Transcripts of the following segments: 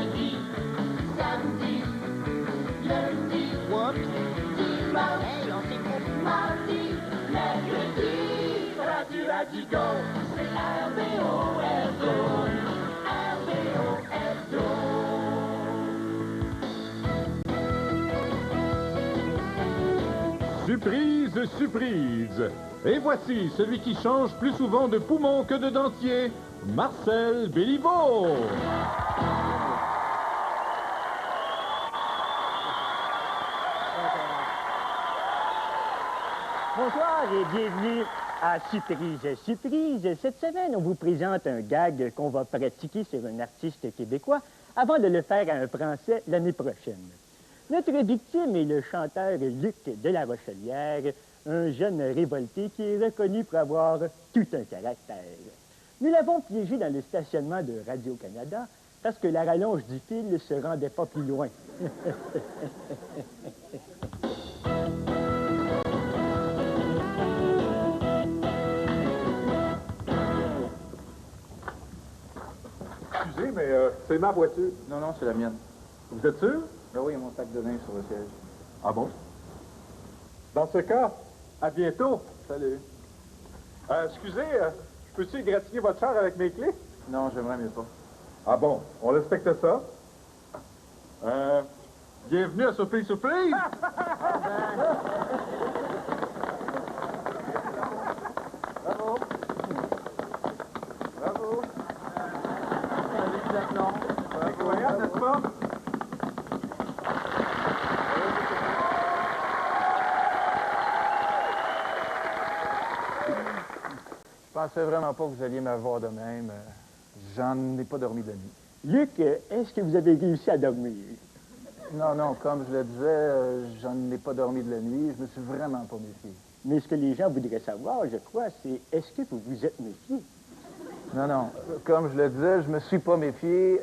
vendredi, samedi, lundi, dimanche, hey, on s'écoute, mardi, mercredi, Radio Radigo, c'est RBO Hebdo, RBO Hebdo. Surprise, surprise! Et voici celui qui change plus souvent de poumon que de dentier, Marcel Béliveau! Bonsoir et bienvenue à Surprise, surprise. Cette semaine, on vous présente un gag qu'on va pratiquer sur un artiste québécois avant de le faire à un Français l'année prochaine. Notre victime est le chanteur Luc de La Rochelière, un jeune révolté qui est reconnu pour avoir tout un caractère. Nous l'avons piégé dans le stationnement de Radio-Canada parce que la rallonge du fil ne se rendait pas plus loin. Excusez, mais c'est ma voiture. Non, non, c'est la mienne. Vous êtes sûr? Ben oui, il y a mon sac de linge sur le siège. Ah bon? Dans ce cas, à bientôt. Salut. Excusez, je peux-tu égratigner votre char avec mes clés? Non, j'aimerais mieux pas. Ah bon, on respecte ça. Bienvenue à Surprise, surprise! Bravo. Bravo. Maintenant. Incroyable, n'est-ce pas? Je pensais vraiment pas que vous alliez m'avoir de même. J'en ai pas dormi de la nuit. Luc, est-ce que vous avez réussi à dormir? Non, non, comme je le disais, j'en ai pas dormi de la nuit. Je me suis vraiment pas méfié. Mais ce que les gens voudraient savoir, je crois, c'est est-ce que vous vous êtes méfié? Non, non, comme je le disais, je me suis pas méfié.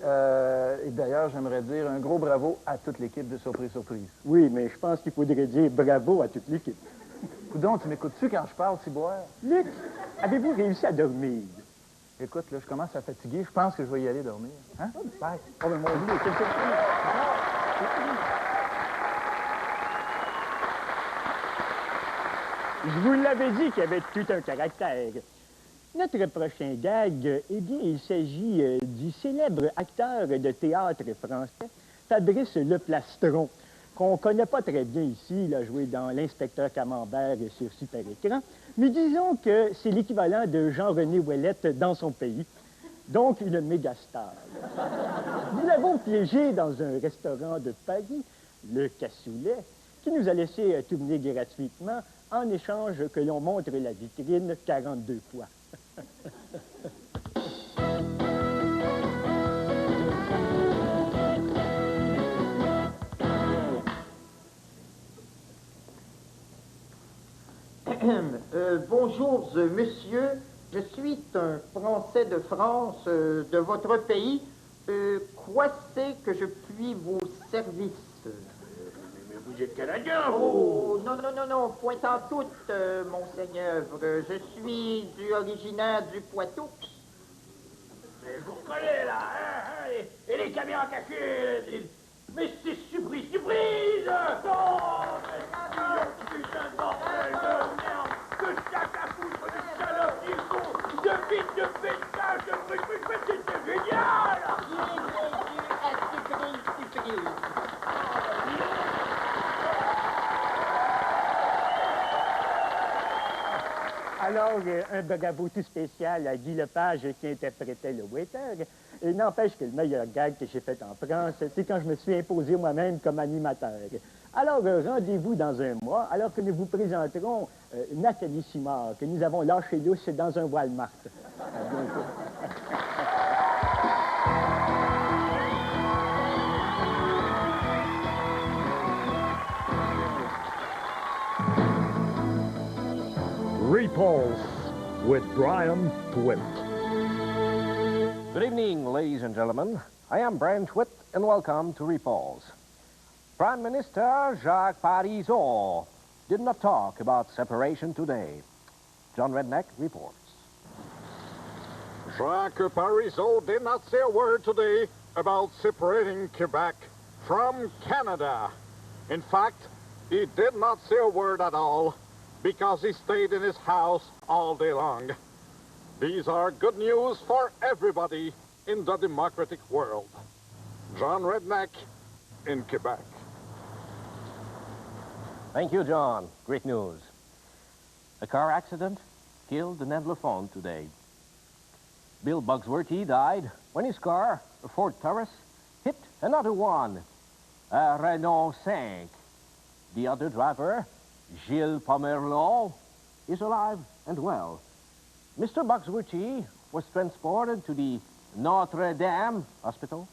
Et d'ailleurs, j'aimerais dire un gros bravo à toute l'équipe de Surprise Surprise. Oui, mais je pense qu'il faudrait dire bravo à toute l'équipe. Coudonc, tu m'écoutes-tu quand je parle, Ciboire? Luc, avez-vous réussi à dormir? Écoute, là, je commence à fatiguer. Je pense que je vais y aller dormir. Hein? Bye. Oh, mais mon Dieu, quelque chose. Je vous l'avais dit qu'il y avait tout un caractère. Notre prochain gag, eh bien, il s'agit du célèbre acteur de théâtre français, Fabrice Leplastron, qu'on ne connaît pas très bien ici. Il a joué dans L'Inspecteur Camembert sur Super Écran. Mais disons que c'est l'équivalent de Jean-René Ouellette dans son pays. Donc, une méga star. Nous l'avons piégé dans un restaurant de Paris, le Cassoulet, qui nous a laissé tourner gratuitement en échange que l'on montre la vitrine 42 fois. Bonjour, monsieur. Je suis un Français de France, de votre pays. Quoi c'est que je puis vous servir? Mais vous êtes Canadien, vous! Oh, non, non, non, non, point en tout, monseigneur. Je suis originaire du Poitou. Mais je vous reconnais, là, hein, et les caméras cachées, mais c'est surprise, surprise! Non! Putain de bordel de merde! De sac à foutre, de salope, du con, de vite, de pétage, de trucs, mais c'était génial! Bienvenue à Surprise, surprise. Alors, un bravo tout spécial à Guy Lepage qui interprétait le waiter. Et n'empêche que le meilleur gag que j'ai fait en France, c'est quand je me suis imposé moi-même comme animateur. Alors, rendez-vous dans un mois, alors que nous vous présenterons Nathalie Simard, que nous avons lâché lousse dans un Walmart. À bientôt. Repulse with Brian Twitt. Good evening, ladies and gentlemen. I am Brian Twitt, and welcome to Repulse. Prime Minister Jacques Parizeau did not talk about separation today. John Redneck reports. Jacques Parizeau did not say a word today about separating Quebec from Canada. In fact, he did not say a word at all because he stayed in his house all day long. These are good news for everybody in the democratic world. John Redneck in Quebec. Thank you, John. Great news. A car accident killed Ned LaFond today. Bill Bugsworthy died when his car, a Ford Taurus, hit another one, a Renault 5. The other driver, Gilles Pomerleau, is alive and well. Mr. Bugsworthy was transported to the Notre Dame Hospital,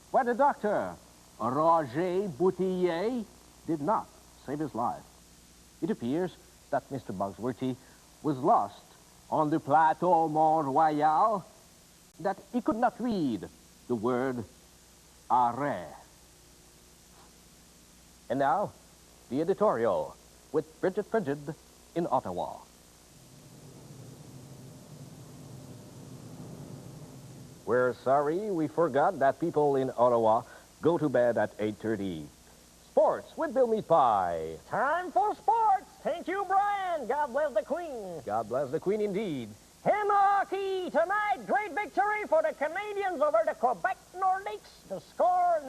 where the doctor, Roger Boutillier, did not save his life. It appears that Mr. Bugsworthy was lost on the Plateau Mont-Royal, that he could not read the word arrêt. And now, the editorial with Bridget Frigid in Ottawa. We're sorry we forgot that people in Ottawa go to bed at 8:30. Sports with Bill Meat Pie. Time for sports. Thank you, Brian. God bless the Queen. God bless the Queen indeed. In hockey tonight, great victory for the Canadians over the Quebec Nordiques. The score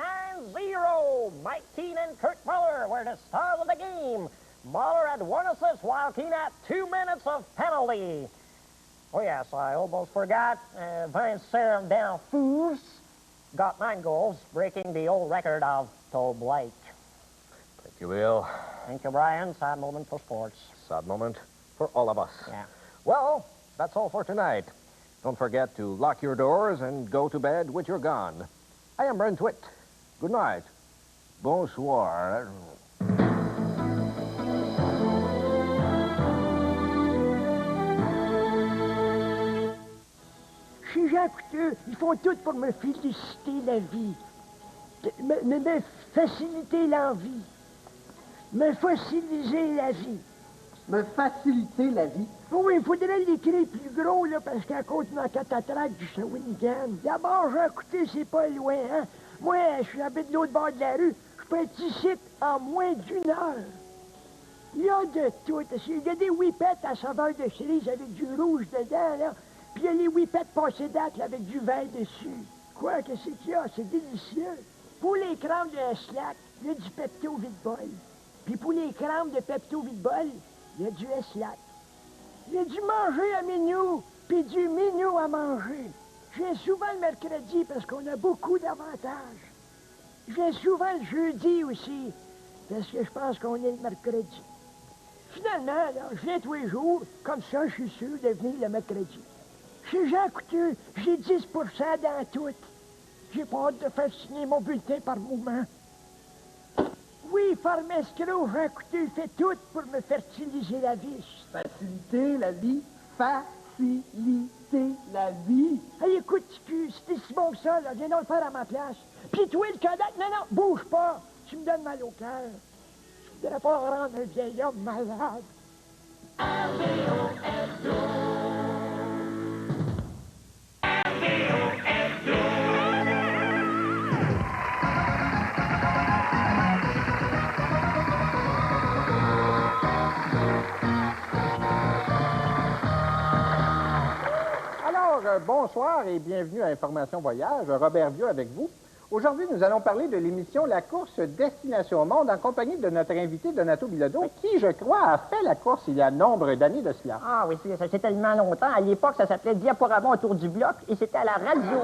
9-0. Mike Keane and Kurt Muller were the stars of the game. Muller had 1 assist while Keane had 2 minutes of penalty. Oh, yes, I almost forgot. Vincent Danfous got 9 goals, breaking the old record of Toe Blake. Thank you, Bill. Thank you, Brian. Sad moment for sports. Sad moment for all of us. Yeah. Well, that's all for tonight. Don't forget to lock your doors and go to bed with your gun. I am Brent Witt. Good night. Bonsoir. Chez Jean Coutu, ils font tout pour me féliciter la vie, me faciliter l'envie, me fossiliser la vie. Me faciliter la vie. Oui, il faudrait l'écrire plus gros, là, parce qu'à cause de ma catatraque du Shawinigan. D'abord, Jean Coutu, c'est pas loin, hein. Moi, j'habite de l'autre bord de la rue. Je peux être ici en moins d'1 heure. Il y a de tout. Il y a des whippets à saveur de cerise avec du rouge dedans, là. Puis il y a les whippets passées date là, avec du vin dessus. Quoi, qu'est-ce qu'il y a? C'est délicieux. Pour les crèmes de Slack, il y a du Pepto Vidbol. Puis pour les crèmes de Pepto Vidbol, il y a du Slack. Il y a du manger à menu, puis du menu à manger. Je viens souvent le mercredi parce qu'on a beaucoup d'avantages. Je viens souvent le jeudi aussi, parce que je pense qu'on est le mercredi. Finalement, là, je viens tous les jours, comme ça, je suis sûr de venir le mercredi. Chez Jean Coutu, j'ai 10 dans tout. J'ai pas hâte de faire signer mon bulletin par moment. Oui, Farmestro, Jean Coutu fait tout pour me fertiliser la vie. Faciliter la vie. Faciliter la vie. Hey, écoute, c'était si bon que ça, là. Viens donc le faire à ma place. Puis toi, le Kodak, non, bouge pas. Tu me donnes mal au cœur. Je voudrais pas rendre un vieil homme malade. Bonsoir et bienvenue à Information Voyage. Robert Vieux avec vous. Aujourd'hui, nous allons parler de l'émission La course Destination Monde en compagnie de notre invité Donato Bilodeau, qui, je crois, a fait la course il y a nombre d'années de cela. Ah oui, ça fait tellement longtemps. À l'époque, ça s'appelait Diaporama autour du bloc et c'était à la radio.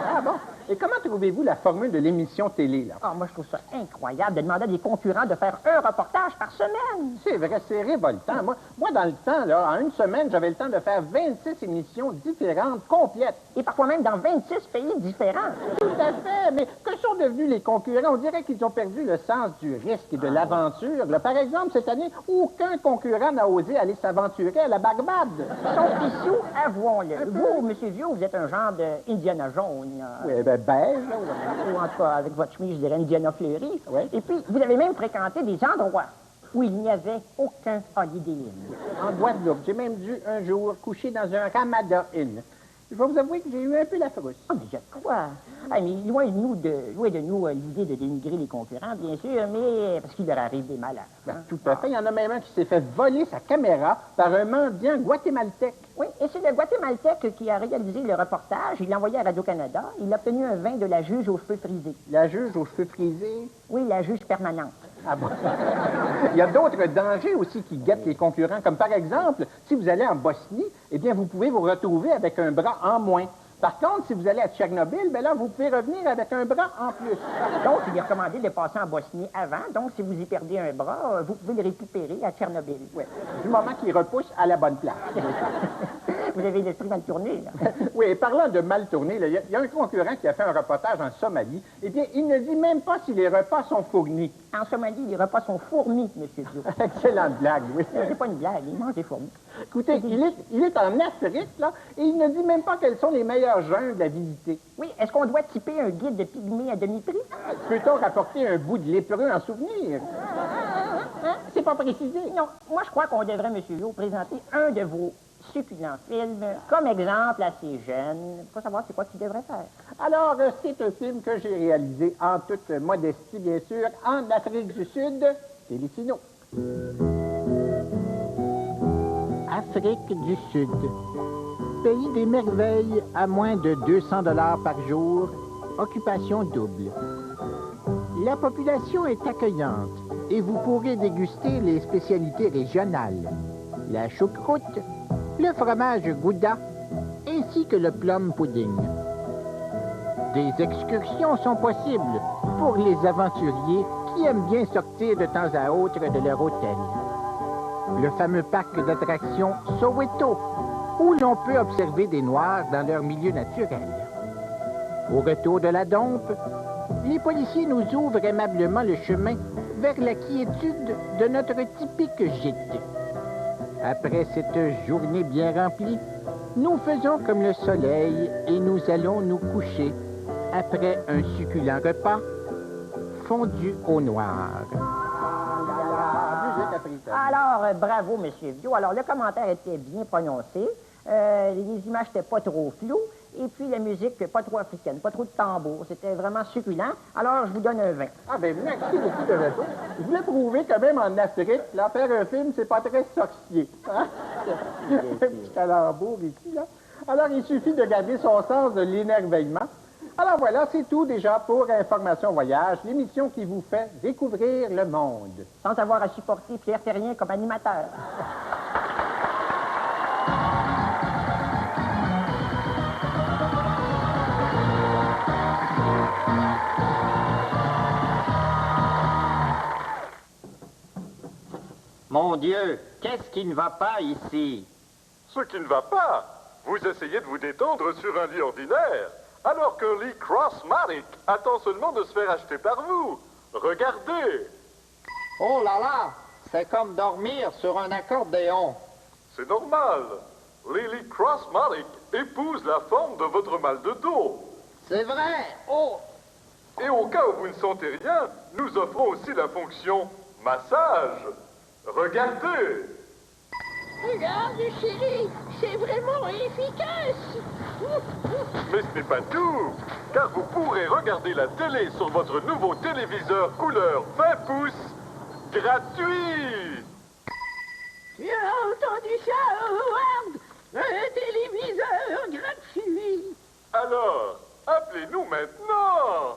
Ah bon? Et comment trouvez-vous la formule de l'émission télé, là? Ah, moi, je trouve ça incroyable de demander à des concurrents de faire un reportage par semaine. C'est vrai, c'est révoltant. Moi, dans le temps, là, en une semaine, j'avais le temps de faire 26 émissions différentes, complètes. Et parfois même dans 26 pays différents. Tout à fait. Mais que sont devenus les concurrents? On dirait qu'ils ont perdu le sens du risque et de l'aventure. Là, par exemple, cette année, aucun concurrent n'a osé aller s'aventurer à la Barbade. Sauf Pissou, avouons-le. Vous, M. Vieux, vous êtes un genre de Indiana Jones. Oui, ben beige, là. Ou en tout cas, avec votre chemise, je dirais Indiana fleurie. Oui. Et puis, vous avez même fréquenté des endroits où il n'y avait aucun Holiday Inn. En Guadeloupe, j'ai même dû un jour coucher dans un Ramada Inn. Je vais vous avouer que j'ai eu un peu la frousse. Ah, mais je crois. Ah, mais loin de nous l'idée de dénigrer les concurrents, bien sûr, mais parce qu'il leur arrive des malheurs. Ben, tout à fait. Il y en a même un qui s'est fait voler sa caméra par un mendiant guatémaltèque. Oui, et c'est le Guatémaltèque qui a réalisé le reportage. Il l'a envoyé à Radio-Canada. Il a obtenu un vin de la juge aux cheveux frisés. La juge aux cheveux frisés. Oui, la juge permanente. Ah bon? Il y a d'autres dangers aussi qui guettent les concurrents, comme par exemple, si vous allez en Bosnie, eh bien, vous pouvez vous retrouver avec un bras en moins. Par contre, si vous allez à Tchernobyl, ben là, vous pouvez revenir avec un bras en plus. Donc, il est recommandé de passer en Bosnie avant. Donc, si vous y perdez un bras, vous pouvez le récupérer à Tchernobyl. Oui, du moment qu'il repousse à la bonne place. Vous avez l'esprit mal tourné, là. Oui, et parlant de mal tourné, il y a un concurrent qui a fait un reportage en Somalie. Eh bien, il ne dit même pas si les repas sont fournis. En Somalie, les repas sont fourmis, M. Dio. Excellente blague, oui. C'est pas une blague, il mange des fourmis. Écoutez, il est en Afrique, là, et il ne dit même pas quelles sont les meilleures jungles à visiter. Oui, est-ce qu'on doit typer un guide de pygmée à demi-prix? Peut-on rapporter un bout de lépreux en souvenir? Hein? C'est pas précisé. Non, moi, je crois qu'on devrait, M. Dio, présenter un de vos succulents films comme exemple à ces jeunes pour savoir c'est quoi qu'ils devraient faire. Alors, c'est un film que j'ai réalisé en toute modestie, bien sûr, en Afrique du Sud, Téléfino. Afrique du Sud. Pays des merveilles à moins de 200 $ par jour, occupation double. La population est accueillante et vous pourrez déguster les spécialités régionales. La choucroute, le fromage gouda ainsi que le plum pudding. Des excursions sont possibles pour les aventuriers qui aiment bien sortir de temps à autre de leur hôtel. Le fameux parc d'attractions Soweto, où l'on peut observer des Noirs dans leur milieu naturel. Au retour de la dompe, les policiers nous ouvrent aimablement le chemin vers la quiétude de notre typique gîte. Après cette journée bien remplie, nous faisons comme le soleil et nous allons nous coucher après un succulent repas fondu au noir. Alors, bravo, M. Dio. Alors, le commentaire était bien prononcé. Les images n'étaient pas trop floues. Et puis, la musique, pas trop africaine, pas trop de tambour. C'était vraiment succulent. Alors, je vous donne un 20. Ah, ben merci beaucoup de retour. Je voulais prouver que même en Afrique, là, faire un film, c'est pas très sorcier. Hein? Un petit calembour ici, là. Alors, il suffit de garder son sens de l'émerveillement. Alors voilà, c'est tout déjà pour Information Voyage, l'émission qui vous fait découvrir le monde. Sans avoir à supporter Pierre Terrien comme animateur. Mon Dieu, qu'est-ce qui ne va pas ici? Ce qui ne va pas, vous essayez de vous détendre sur un lit ordinaire, alors qu'un lit Crossmatic attend seulement de se faire acheter par vous. Regardez! Oh là là, c'est comme dormir sur un accordéon. C'est normal. Les lits Crossmatic épousent la forme de votre mal de dos. C'est vrai. Oh, Et au cas où vous ne sentez rien, nous offrons aussi la fonction massage. Regardez! Regarde, chérie, c'est vraiment efficace. Mais ce n'est pas tout, car vous pourrez regarder la télé sur votre nouveau téléviseur couleur 20 pouces, gratuit! Tu as entendu ça, Howard? Un téléviseur gratuit. Alors, appelez-nous maintenant!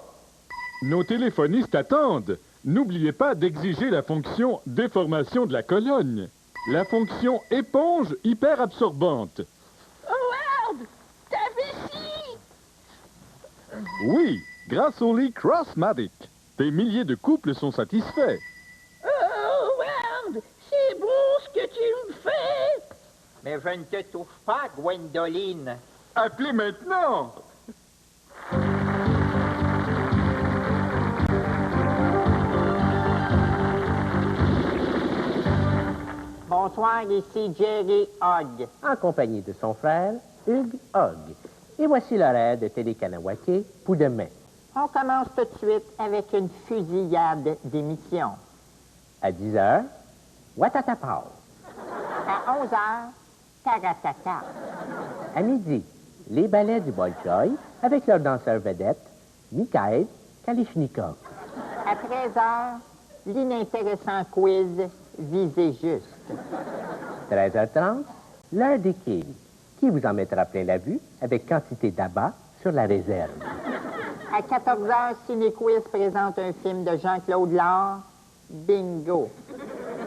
Nos téléphonistes attendent. N'oubliez pas d'exiger la fonction déformation de la colonne. La fonction éponge hyper absorbante. Howard, ta vessie. Oui, grâce au lit Crossmatic. Des milliers de couples sont satisfaits. Howard, c'est beau ce que tu me fais. mais je ne te touche pas, Gwendoline. Appelez maintenant! Bonsoir, ici Jerry Hogg. En compagnie de son frère, Hugues Hogg. Et voici l'horaire de Télé-Kanawake pour demain. On commence tout de suite avec une fusillade d'émissions. À 10 h, Watatapao. À 11 h, Taratata. À midi, les ballets du Bolchoï avec leur danseur vedette, Mikhail Kalishnikov. À 13h, l'inintéressant quiz Visez juste. 13h30, l'heure des quilles, qui vous en mettra plein la vue avec quantité d'abat sur la réserve. À 14h, Ciné-Quiz présente un film de Jean-Claude Lard, Bingo.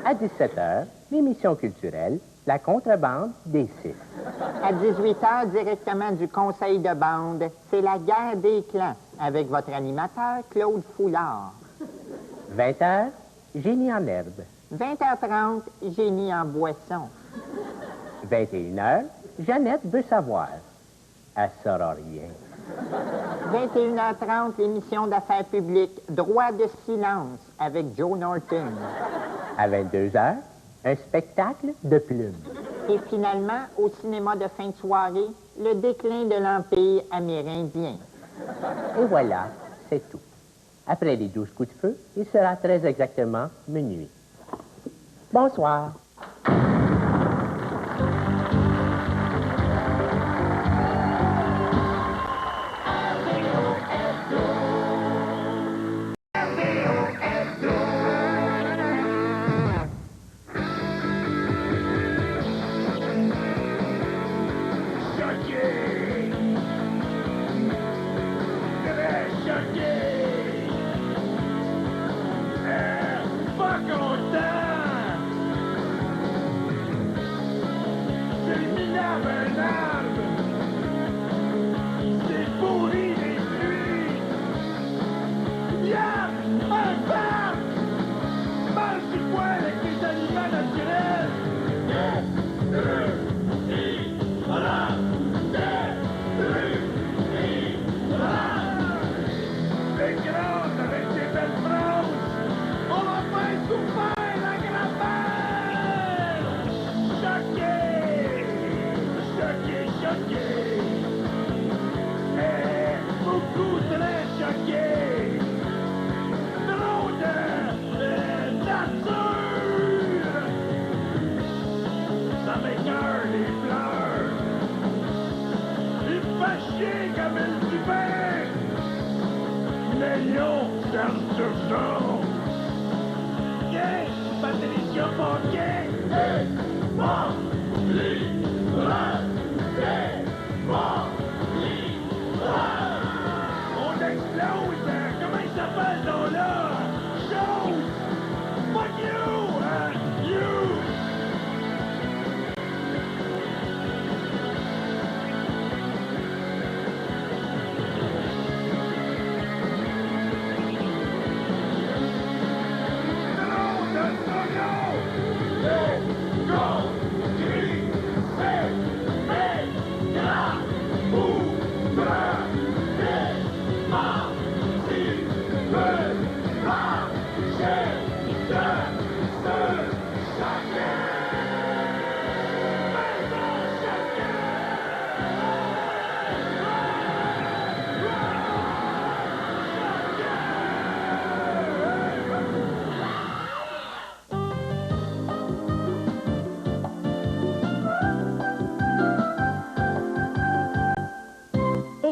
À 17h, l'émission culturelle La contrebande des 6. À 18h, directement du conseil de bande, c'est la guerre des clans avec votre animateur Claude Foulard. 20h, Génie en herbe. 20h30, Génie en boisson. 21h, Jeannette veut savoir. Elle saura rien. 21h30, l'émission d'affaires publiques Droit de silence avec Joe Norton. À 22h, un spectacle de plumes. Et finalement, au cinéma de fin de soirée, le déclin de l'Empire amérindien. Et voilà, c'est tout. Après les 12 coups de feu, il sera très exactement minuit. Bonsoir.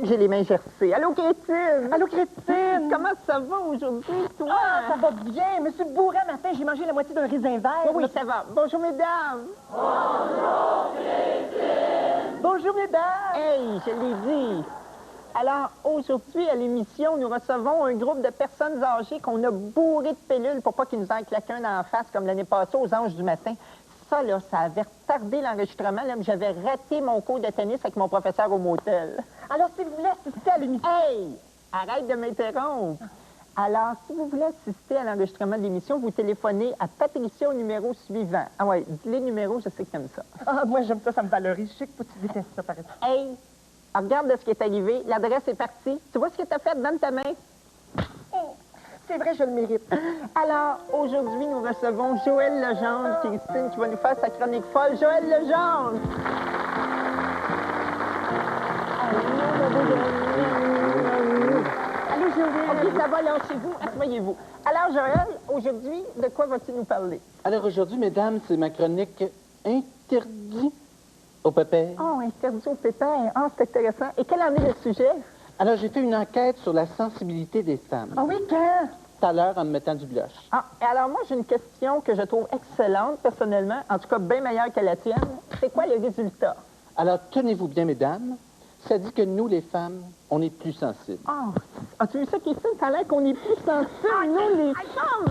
J'ai les mains gercées. Allô, Crétine! Allô, Crétine! Comment ça va aujourd'hui, toi? Ah, ça va bien. Monsieur Bourret, matin, j'ai mangé la moitié d'un raisin vert. Oui, ça va. Bonjour, mesdames! Bonjour, Crétine! Bonjour, mesdames! Hey, je l'ai dit! Alors, aujourd'hui, à l'émission, nous recevons un groupe de personnes âgées qu'on a bourré de pilules pour pas qu'ils nous en claquent un en face, comme l'année passée aux Anges du matin. Ça, là, ça avait retardé l'enregistrement. J'avais raté mon cours de tennis avec mon professeur au motel. Alors, si vous voulez assister à l'émission... Hey! Arrête de m'interrompre! Alors, si vous voulez assister à l'enregistrement de l'émission, vous téléphonez à Patricia au numéro suivant. Ah ouais, dis les numéros, je sais que t'aimes ça. Ah, moi, j'aime ça, ça me valorise. Je sais que toi, tu détestes ça, par exemple. Hey! Regarde ce qui est arrivé. L'adresse est partie. Tu vois ce que t'as fait? Donne ta main. C'est vrai, je le mérite. Alors, aujourd'hui, nous recevons Joël Legendre, Christine, qui va nous faire sa chronique folle. Joël Legendre! Allô, Joël! OK, ça va, lâchez-vous, asseyez-vous. Alors, Joël, aujourd'hui, de quoi vas-tu nous parler? Alors, aujourd'hui, mesdames, c'est ma chronique interdit Au pépère. Oh, interdit au pépère. Ah, c'est intéressant. Et quel en est le sujet? Alors, j'ai fait une enquête sur la sensibilité des femmes. Ah oui, quand? Tout à l'heure, en me mettant du blush. Ah, et alors moi, j'ai une question que je trouve excellente, personnellement, en tout cas bien meilleure que la tienne. C'est quoi le résultat? Alors, tenez-vous bien, mesdames. Ça dit que nous, les femmes, on est plus sensibles. Ah, as-tu vu ça, Christine? Ça a l'air qu'on est plus sensibles, nous, les femmes.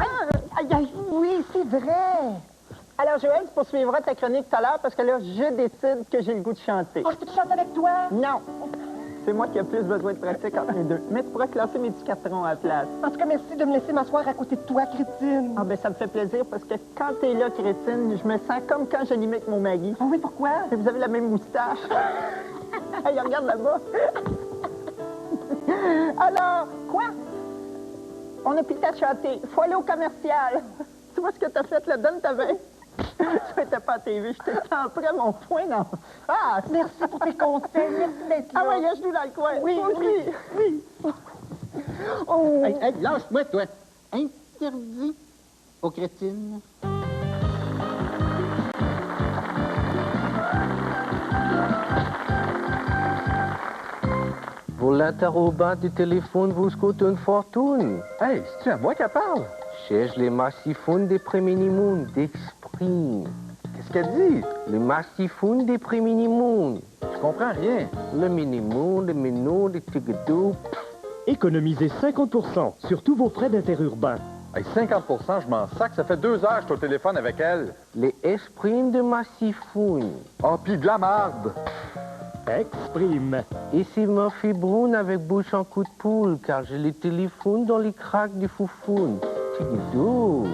Oui, c'est vrai. Alors, Joël, tu poursuivras ta chronique tout à l'heure parce que là, je décide que j'ai le goût de chanter. Oh, je peux te chanter avec toi? Non. C'est moi qui ai plus besoin de pratique entre les deux. Mais tu pourras classer mes petits cartons à la place. En tout cas, merci de me laisser m'asseoir à côté de toi, crétine. Ah ben ça me fait plaisir parce que quand t'es là, crétine, je me sens comme quand j'animais avec mon mari. Ah oui, pourquoi? Et vous avez la même moustache. Hey, regarde là-bas. Alors, quoi? On a plus le temps de chanter. Faut aller au commercial. Tu vois ce que t'as fait, là? Donne ta main. Ça n'était pas à TV. Je t'ai prêt mon poing dans... Ah! Merci pour tes conseils. Merci d'être là. Ah ouais, je nous dans le coin. Oui, Toi aussi. oui. Oh! Hey, lâche-moi, toi. Interdit aux crétines. Vos l'interrobant du téléphone vous coûte une fortune. Hey, c'est-tu à moi qu'elle parle? Cherche les massifounes des préminimunes d'Exprime. Qu'est-ce qu'elle dit? Les massifounes des préminimunes. Je comprends rien. Le minimoun, le minou, le tigadou. Économisez 50% sur tous vos frais d'interurbain. Hey, 50%, je m'en sac. Ça fait 2 heures que je suis au téléphone avec elle. Les Exprime de massifounes. Oh, pis de la marde. Exprime. Ici Murphy Brown avec bouche en coup de poule, car j'ai les téléphones dans les craques du foufoune. Tigadou.